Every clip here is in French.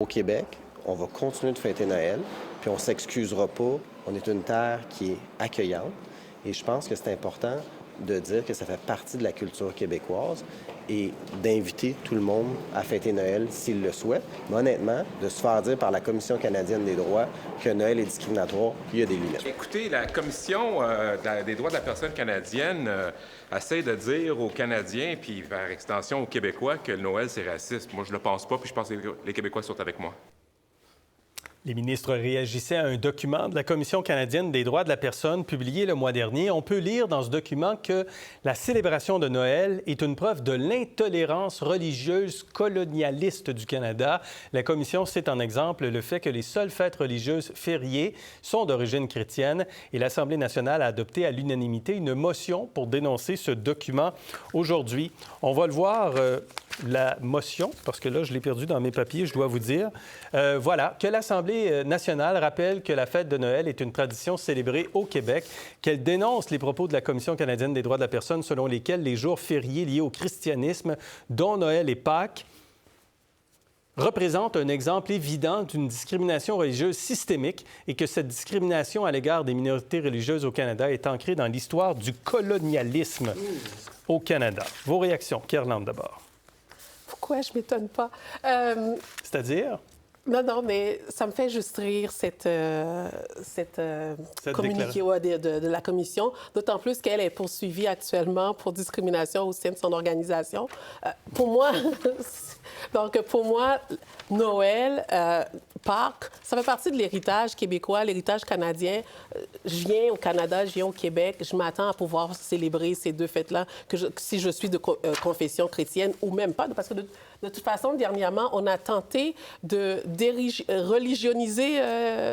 Au Québec, on va continuer de fêter Noël, puis on ne s'excusera pas. On est une terre qui est accueillante. Et je pense que c'est important de dire que ça fait partie de la culture québécoise et d'inviter tout le monde à fêter Noël s'il le souhaite. Mais honnêtement, de se faire dire par la Commission canadienne des droits que Noël est discriminatoire, il y a des limites. Écoutez, la Commission des droits de la personne canadienne essaie de dire aux Canadiens, puis par extension aux Québécois, que le Noël, c'est raciste. Moi, je le pense pas, puis je pense que les Québécois sont avec moi. Les ministres réagissaient à un document de la Commission canadienne des droits de la personne publié le mois dernier. On peut lire dans ce document que la célébration de Noël est une preuve de l'intolérance religieuse colonialiste du Canada. La Commission cite en exemple le fait que les seules fêtes religieuses fériées sont d'origine chrétienne et l'Assemblée nationale a adopté à l'unanimité une motion pour dénoncer ce document aujourd'hui. On va le voir, la motion, parce que là, je l'ai perdu dans mes papiers, je dois vous dire. Voilà, que l'Assemblée nationale rappelle que la fête de Noël est une tradition célébrée au Québec, qu'elle dénonce les propos de la Commission canadienne des droits de la personne selon lesquels les jours fériés liés au christianisme, dont Noël et Pâques, représentent un exemple évident d'une discrimination religieuse systémique et que cette discrimination à l'égard des minorités religieuses au Canada est ancrée dans l'histoire du colonialisme au Canada. Vos réactions, Kerlande d'abord. Pourquoi je ne m'étonne pas? C'est-à-dire? Non, mais ça me fait juste rire cette communiqué de la Commission, d'autant plus qu'elle est poursuivie actuellement pour discrimination au sein de son organisation. Pour moi, Noël, Pâques, ça fait partie de l'héritage québécois, l'héritage canadien. Je viens au Canada, je viens au Québec, je m'attends à pouvoir célébrer ces deux fêtes-là, si je suis de confession chrétienne ou même pas, parce que de toute façon, dernièrement, on a tenté de religioniser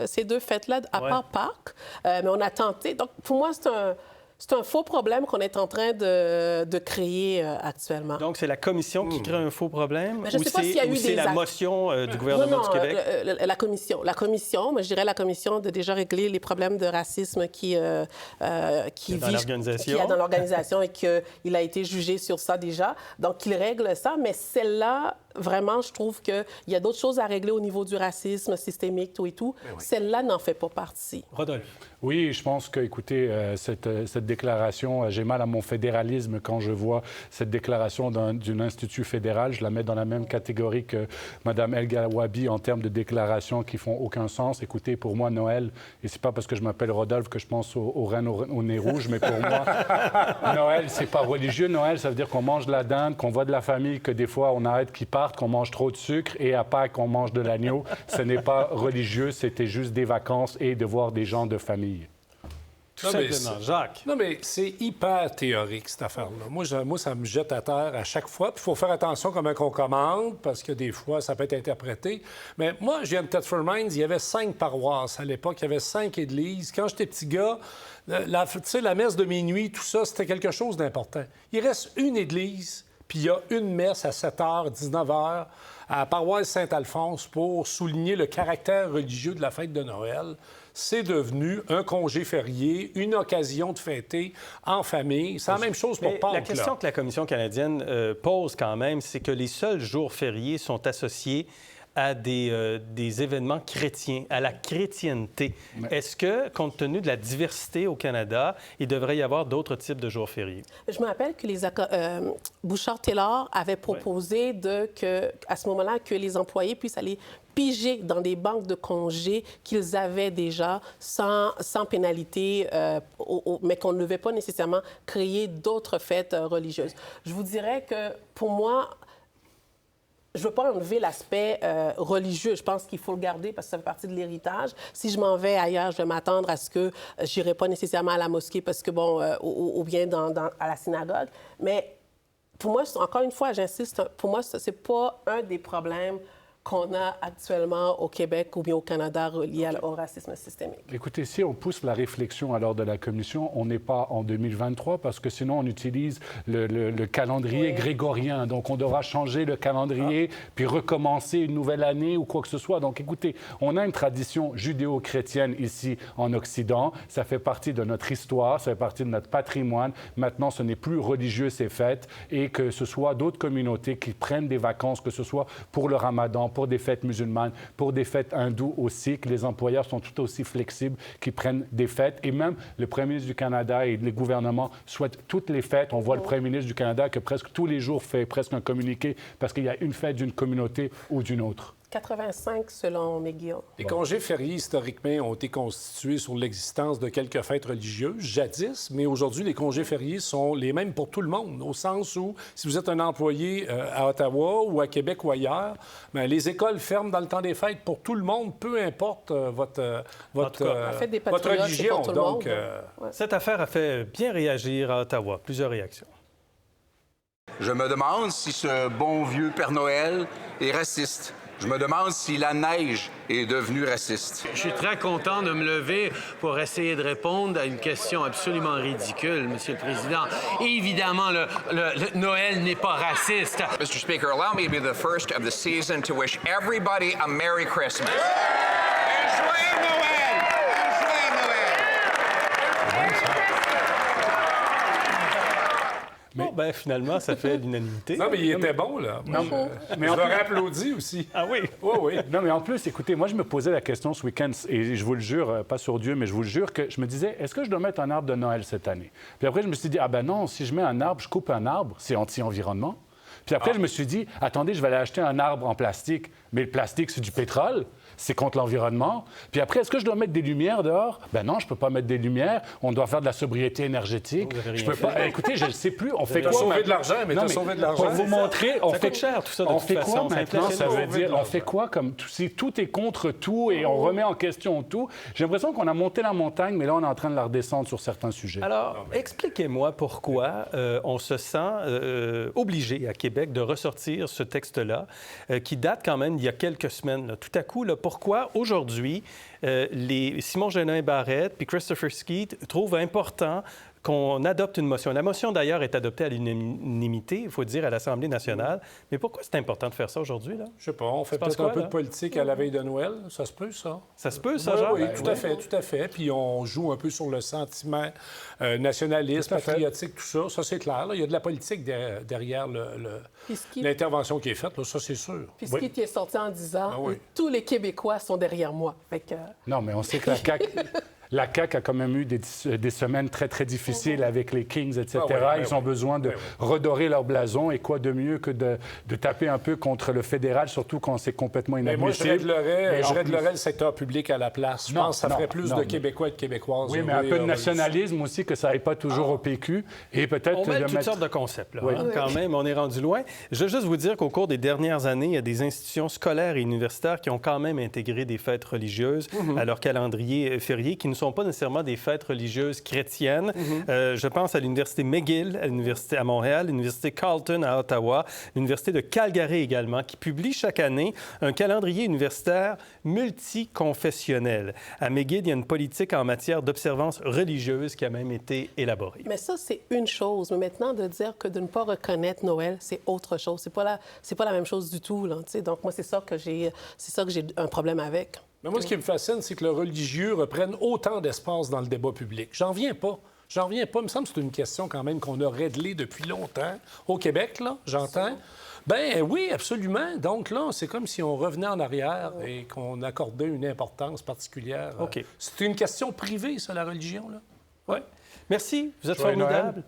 ces deux fêtes-là, à part Pâques, mais on a tenté. Donc, pour moi, c'est un faux problème qu'on est en train de créer actuellement. Donc, c'est la Commission qui crée un faux problème? Je ne sais pas s'il y a eu c'est la motion du gouvernement du Québec? La Commission, moi, je dirais la Commission de déjà régler les problèmes de racisme qui y a dans l'organisation et qu'il a été jugé sur ça déjà. Donc, il règle ça, mais celle-là, vraiment, je trouve qu'il y a d'autres choses à régler au niveau du racisme systémique, tout et tout. Oui. Celle-là n'en fait pas partie. Rodolphe. Oui, je pense que, écoutez, cette déclaration, j'ai mal à mon fédéralisme quand je vois cette déclaration d'un institut fédéral. Je la mets dans la même catégorie que Mme El Gawabi en termes de déclarations qui font aucun sens. Écoutez, pour moi, Noël, et c'est pas parce que je m'appelle Rodolphe que je pense aux reines au nez rouge, mais pour moi, Noël, c'est pas religieux. Noël, ça veut dire qu'on mange de la dinde, qu'on voit de la famille, que des fois, on arrête qu'ils partent, qu'on mange trop de sucre, et à Pâques, qu'on mange de l'agneau. Ce n'est pas religieux, c'était juste des vacances et de voir des gens de famille. Tout simplement. Jacques. Non, mais c'est hyper théorique, cette affaire-là. Moi, ça me jette à terre à chaque fois. Puis il faut faire attention comment on commande, parce que des fois, ça peut être interprété. Mais moi, je viens de Thetford Mines, il y avait 5 paroisses à l'époque, il y avait 5 églises. Quand j'étais petit gars, la messe de minuit, tout ça, c'était quelque chose d'important. Il reste une église, puis il y a une messe à 7h, 19h, à la paroisse Saint-Alphonse pour souligner le caractère religieux de la fête de Noël. C'est devenu un congé férié, une occasion de fêter en famille. C'est la même chose pour Pâques. La question que la Commission canadienne pose quand même, c'est que les seuls jours fériés sont associés à des événements chrétiens, à la chrétienté. Ouais. Est-ce que, compte tenu de la diversité au Canada, il devrait y avoir d'autres types de jours fériés? Je me rappelle que Bouchard-Taylor avait proposé à ce moment-là que les employés puissent aller piger dans des banques de congés qu'ils avaient déjà sans pénalité, mais qu'on ne devait pas nécessairement créer d'autres fêtes religieuses. Je vous dirais que, pour moi, je ne veux pas enlever l'aspect religieux. Je pense qu'il faut le garder parce que ça fait partie de l'héritage. Si je m'en vais ailleurs, je vais m'attendre à ce que je n'irai pas nécessairement à la mosquée parce que, ou bien à la synagogue. Mais pour moi, encore une fois, j'insiste, pour moi, ce n'est pas un des problèmes qu'on a actuellement au Québec ou bien au Canada relié au racisme systémique. Écoutez, si on pousse la réflexion alors de la Commission, on n'est pas en 2023 parce que sinon on utilise le calendrier grégorien. Donc on devra changer le calendrier puis recommencer une nouvelle année ou quoi que ce soit. Donc écoutez, on a une tradition judéo-chrétienne ici en Occident. Ça fait partie de notre histoire, ça fait partie de notre patrimoine. Maintenant, ce n'est plus religieux ces fêtes et que ce soit d'autres communautés qui prennent des vacances, que ce soit pour le Ramadan, pour des fêtes musulmanes, pour des fêtes hindoues aussi, que les employeurs sont tout aussi flexibles, qu'ils prennent des fêtes. Et même le premier ministre du Canada et les gouvernements souhaitent toutes les fêtes. On voit le premier ministre du Canada que presque tous les jours fait presque un communiqué parce qu'il y a une fête d'une communauté ou d'une autre. 85 selon McGill. Les congés fériés, historiquement, ont été constitués sur l'existence de quelques fêtes religieuses, jadis, mais aujourd'hui, les congés fériés sont les mêmes pour tout le monde, au sens où, si vous êtes un employé à Ottawa ou à Québec ou ailleurs, bien, les écoles ferment dans le temps des fêtes pour tout le monde, peu importe votre religion. Pour tout le Donc, monde. Cette affaire a fait bien réagir à Ottawa. Plusieurs réactions. Je me demande si ce bon vieux Père Noël est raciste. Je me demande si la neige est devenue raciste. Je suis très content de me lever pour essayer de répondre à une question absolument ridicule, Monsieur le Président. Évidemment, le Noël n'est pas raciste. Mr. Speaker, allow me to be the first of the season to wish everybody a Merry Christmas. Joyeux Noël! Joyeux Noël! Bon, ben finalement, ça fait l'unanimité. non, mais il était bon, là. Non, mais je en l'aurais applaudi aussi. Ah oui? Oui, oui. Non, mais en plus, écoutez, moi, je me posais la question ce week-end, et je vous le jure, pas sur Dieu, mais je vous le jure, que je me disais, est-ce que je dois mettre un arbre de Noël cette année? Puis après, je me suis dit, ah ben non, si je mets un arbre, je coupe un arbre, c'est anti-environnement. Puis après, je me suis dit, attendez, je vais aller acheter un arbre en plastique, mais le plastique, c'est du pétrole. C'est contre l'environnement. Puis après, est-ce que je dois mettre des lumières dehors? Ben non, je peux pas mettre des lumières. On doit faire de la sobriété énergétique. Je peux pas. Écoutez, je ne sais plus. On fait T'as quoi? sauvé de l'argent, mais t'as sauvé de l'argent. Pour vous montrer, on Ça fait coûte cher, tout ça, de on toute fait façon. quoi maintenant? Ça veut dire, on fait quoi comme si tout est contre tout et on remet en question tout? J'ai l'impression qu'on a monté la montagne, mais là, on est en train de la redescendre sur certains sujets. Alors, expliquez-moi pourquoi on se sent obligé à Québec de ressortir ce texte-là, qui date quand même d'il y a quelques semaines. Là. Tout à coup, là, pourquoi aujourd'hui, Simon Génin-Barrette puis Christopher Skeet trouvent important qu'on adopte une motion. La motion, d'ailleurs, est adoptée à l'unanimité, il faut dire, à l'Assemblée nationale. Mais pourquoi c'est important de faire ça aujourd'hui, là? Je sais pas, on fait peut-être un peu de politique à la veille de Noël. Ça se peut, ça? Ça se peut, ça, Oui, genre? oui, tout à fait. Puis on joue un peu sur le sentiment nationaliste, patriotique, tout ça. Ça, c'est clair. Là. Il y a de la politique derrière l'intervention qui est faite. Là. Ça, c'est sûr. Puis ce qui est sorti en disant, tous les Québécois sont derrière moi. Fait que... Non, mais on sait que la CAQ... La CAQ a quand même eu des semaines très, très difficiles avec les Kings, etc. Ils ont besoin de redorer leur blason. Et quoi de mieux que de taper un peu contre le fédéral, surtout quand c'est complètement inadmissible. Mais moi, je réglerais le secteur public à la place. Je pense que ça ferait plus de Québécois et de Québécoises. Oui, mais un peu de nationalisme aussi, que ça n'aille pas toujours au PQ. Et peut-être on met toutes sortes de concepts, là. Oui. Quand même, on est rendu loin. Je veux juste vous dire qu'au cours des dernières années, il y a des institutions scolaires et universitaires qui ont quand même intégré des fêtes religieuses à leur calendrier férié, qui ne sont pas nécessairement des fêtes religieuses chrétiennes. Je pense à l'Université McGill, à l'Université à Montréal, l'Université Carleton à Ottawa, l'Université de Calgary également, qui publie chaque année un calendrier universitaire multiconfessionnel. À McGill, il y a une politique en matière d'observance religieuse qui a même été élaborée. Mais ça, c'est une chose. Mais maintenant, de dire que de ne pas reconnaître Noël, c'est autre chose. C'est pas la même chose du tout, là. Donc, moi, c'est ça que j'ai un problème avec. Mais moi, ce qui me fascine, c'est que le religieux reprenne autant d'espace dans le débat public. J'en reviens pas. Il me semble que c'est une question quand même qu'on a réglée depuis longtemps. Au Québec, là, j'entends. Ben oui, absolument. Donc là, c'est comme si on revenait en arrière et qu'on accordait une importance particulière. OK. C'est une question privée, ça, la religion, là. Oui. Merci, vous êtes Joyeux formidable.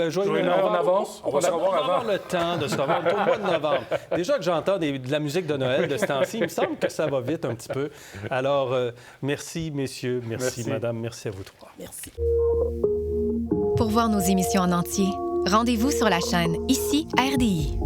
Joyeux Noël en avance. On va se revoir avant. On va avoir le temps de se revoir au mois de novembre. Déjà que j'entends de la musique de Noël de ce temps-ci, il me semble que ça va vite un petit peu. Alors, merci, messieurs, merci, madame, merci à vous trois. Merci. Pour voir nos émissions en entier, rendez-vous sur la chaîne Ici RDI.